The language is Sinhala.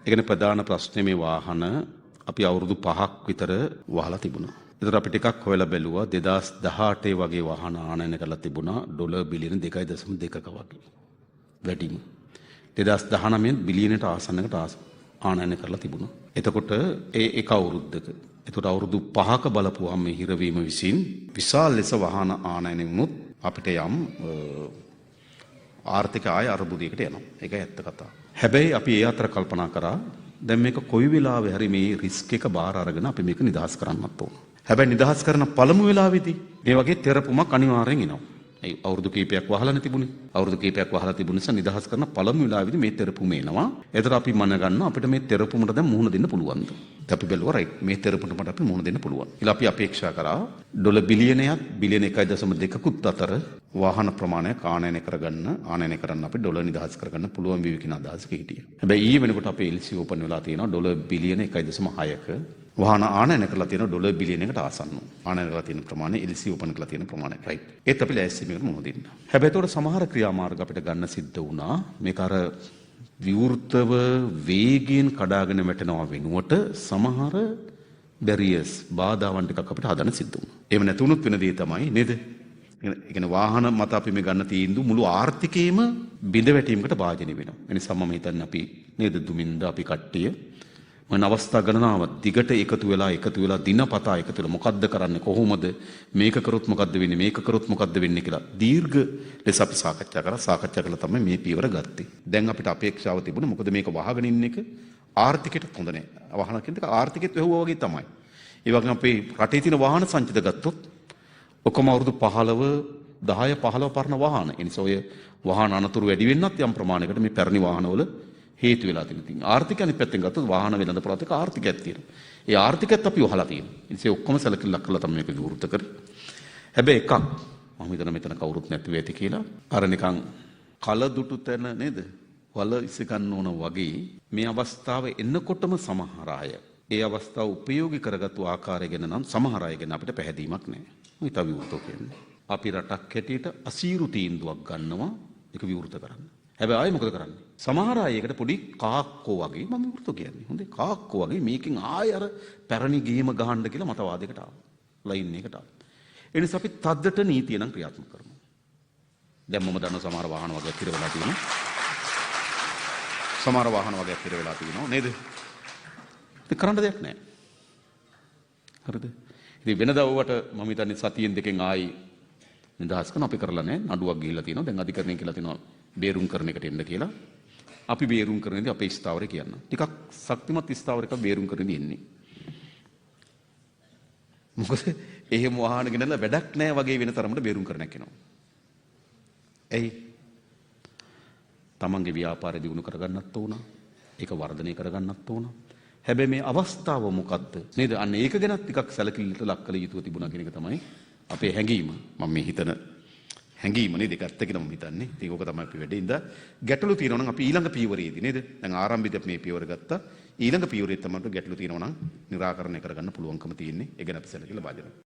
ඒ කියන්නේ ප්‍රධාන ප්‍රශ්නේ මේ වාහන අපි අවුරුදු 5ක් විතර වහලා තිබුණා. ඒතර අපි ටිකක් හොයලා බැලුවා 2018 වගේ වාහන ආනයනය කරලා තිබුණා ඩොලර් බිලියන 2.2ක වගේ. වැඩිම. 2019 බිලියනට ආසන්නකට ආනයනය කරලා තිබුණා. එතකොට ඒ එක අවුරුද්දක. එතකොට අවුරුදු 5ක බලපුවාම මේ හිරවීම විසින් විශාල ලෙස වාහන ආනයනය වුණොත් අපිට යම් ආර්ථික ආය අර්බුදයකට යනවා. ඒකයි ඇත්ත කතාව. හැබැයි අපි ඒ අතර කල්පනා කරා දැන් මේක කොයි වෙලාවෙ හරි මේ රිස්ක් එක බාර අරගෙන අපි මේක නිදහස් කරන්නත් ඕන. හැබැයි නිදහස් කරන පළමු වෙලාවේදී මේ වගේ තෙරපුමක් අනිවාර්යෙන් එනවා. ඒ අවුරුදු කීපයක් වහලා නැතිබුණේ. අවුරුදු කීපයක් වහලා තිබුණ නිසා නිදහස් කරන පළමු වෙලාවේදී මේ තෙරපුම එනවා. ඒතර අපි මන ගන්නවා අපිට මේ තෙරපුමට දැන් මුහුණ දෙන්න පුළුවන්ද? අපි බැලුවා රයිට් මේ තෙරපුමට අපි මුහුණ දෙන්න පුළුවන්. ඊළඟ අපි අපේක්ෂා කරා ඩොලර් බිලියනයක් බිලියන 1.2කුත් අතර වාහන ප්‍රමාණයක් ආනයනය කරන්න අපි ඩොලර් නිදහස් කරගන්න පුළුවන් වේවි කියන අදහසක හිටියා. හැබැයි ඊ වෙනකොට අපේ LC ඕපන් වෙලා තියෙනවා ඩොලර් බිලියන 1.6ක වාහන ආනයනය කරලා තියෙන ඩොලර් බිලියනයකට ආසන්නව. ආනයනය කරලා තියෙන ප්‍රමාණය LC ඕපන් කරලා තියෙන ප්‍රමාණය රයිට්. ඒත් අපි ලෑස්ති මේකට මුහුණ දෙන්න. හැබැයි ඒතකොට සමහර ක්‍රියාමාර්ග අපිට ගන්න සිද්ධ වුණා. මේක අර විවෘතව වේගයෙන් කඩාගෙන වැටෙනවා වෙනුවට සමහර බැරියර්ස් බාධාවන් ටිකක් අපිට හදන්න සිද්ධ වුණා. එහෙම නැතුණුත් වෙන දේ තමයි නේද? ඒ කියන්නේ වාහන මත අපි මේ ගන්න තීන්දුව මුළු ආර්ථිකයේම බිඳ වැටීමකට භාජනය වෙනවා. ඒ නිසා මම හිතන්නේ අපි නේද දුමින්ද අපි කට්ටිය මොන අවස්ථා ගණනාවක් දිගට එකතු වෙලා දිනපතා එකතු වෙලා මොකද්ද කරන්නේ කොහොමද මේක කරොත් මොකද්ද වෙන්නේ මේක කරොත් මොකද්ද වෙන්නේ කියලා දීර්ඝ ලෙස අපි සාකච්ඡා කළා තමයි මේ පියවර ගත්තේ. දැන් අපිට අපේක්ෂාව තිබුණා මොකද මේක වහගෙන ඉන්න එක ආර්ථිකයට හොඳ නැහැ. වාහන කියන එක ආර්ථිකෙත් වැහුවා වගේ තමයි. ඒ වගේම අපේ රටේ තියෙන වාහන සංචිත ගත්තොත් ඔක්කොම අවුරුදු 10 පරණ වාහන. ඒ නිසා ඔය වාහන අනතුරු වැඩි වෙන්නත් යම් ප්‍රමාණයකට මේ පැරණි වාහනවල හේතු වෙලා තියෙනවා. ආර්ථික අනිත් පැත්තෙන් ගත්තොත් වාහන වෙළඳපොළත් එක්ක ආර්ථිකයක් තියෙනවා. ඒ ආර්ථිකයත් අපි වහලා තියෙනවා. ඒ නිසා ඔක්කොම සැලකිල්ලක් කරලා තමයි මේක විවෘත කරේ. හැබැයි එකක් මම හිතනවා මෙතන කවුරුත් නැතුව ඇති කියලා. අර නිකන් කලදුටු තැන නේද? වල ඉස ගන්න ඕන වගේ මේ අවස්ථාව එන්නකොටම සමහර අය ඒ අවස්ථාව උපයෝගී කරගත්තු ආකාරය ගැන නම් සමහර අය ගැන අපිට පැහැදීමක් නැහැ. මම හිතා විවෘතව කියන්නේ. අපි රටක් හැටියට අසීරු තීන්දුවක් ගන්නවා ඒක විවෘත කරන්න. හැබැයි ආයෙ මොකද කරන්නේ? සමහර අය ඒකට පොඩි කාක්කෝ වගේ මම විවෘත කියන්නේ. හොඳේ කාක්කෝ වගේ මේකෙන් ආයෙ අර පැරණි ගේම ගහන්න කියලා මතවාදයකට ආවා. ලයින් එකට ආවා. ඒ නිසා අපි තද්දට නීතිය නම් ක්‍රියාත්මක කරමු. දැන් මම දන්න සමහර වාහන වගේක් හිර වෙලා තියෙනවා. සමහර වාහන වගේක් හිර වෙලා තියෙනවා නේද? ඒක කරන්න දෙයක් නැහැ. හරිද? ඉතින් වෙනදාවට මම හිතන්නේ සතියෙන් දෙකෙන් ආයි නිදහස් කරන අපි කරලා නැහැ. නඩුවක් ගිහිල්ලා තියෙනවා. දැන් අධිකරණය කියලා තියෙනවා බේරුම් කරන එකට එන්න කියලා. අපි බේරුම් කරනදී අපේ ස්ථාවරය කියන්න. ටිකක් ශක්තිමත් ස්ථාවරයක බේරුම් කරනදී එන්නේ. මොකද එහෙම වාහන ගෙනලා වැඩක් නැහැ වගේ වෙන තරමට බේරුම් කරන්න කියනවා. එයි තමන්ගේ ව්‍යාපාරය දියුණු කරගන්නත් ඕන. ඒක වර්ධනය කරගන්නත් ඕන. හැබැයි මේ අවස්ථාව මොකද්ද? නේද? අන්න ඒක ගැන ටිකක් සැලකිලිට ලක් කළ යුතුව තිබුණා කියන එක තමයි අපේ හැඟීම. මම මේ හිතන හැඟීම නේද? ඒකත් එක්ක නම් හිතන්නේ. ඒක ඕක තමයි අපි වැඩේ ඉඳලා ගැටලු තියෙනවා නම් අපි ඊළඟ පියවරේදී නේද? දැන් ආරම්භයේදී අපි මේ පියවර ගත්තා. ඊළඟ පියවරේ තමයි ගැටලු තියෙනවා නම් निराකරණය කරගන්න පුළුවන්කම තියෙන්නේ. ඒ ගැන අපි සැලකිලා බලමු.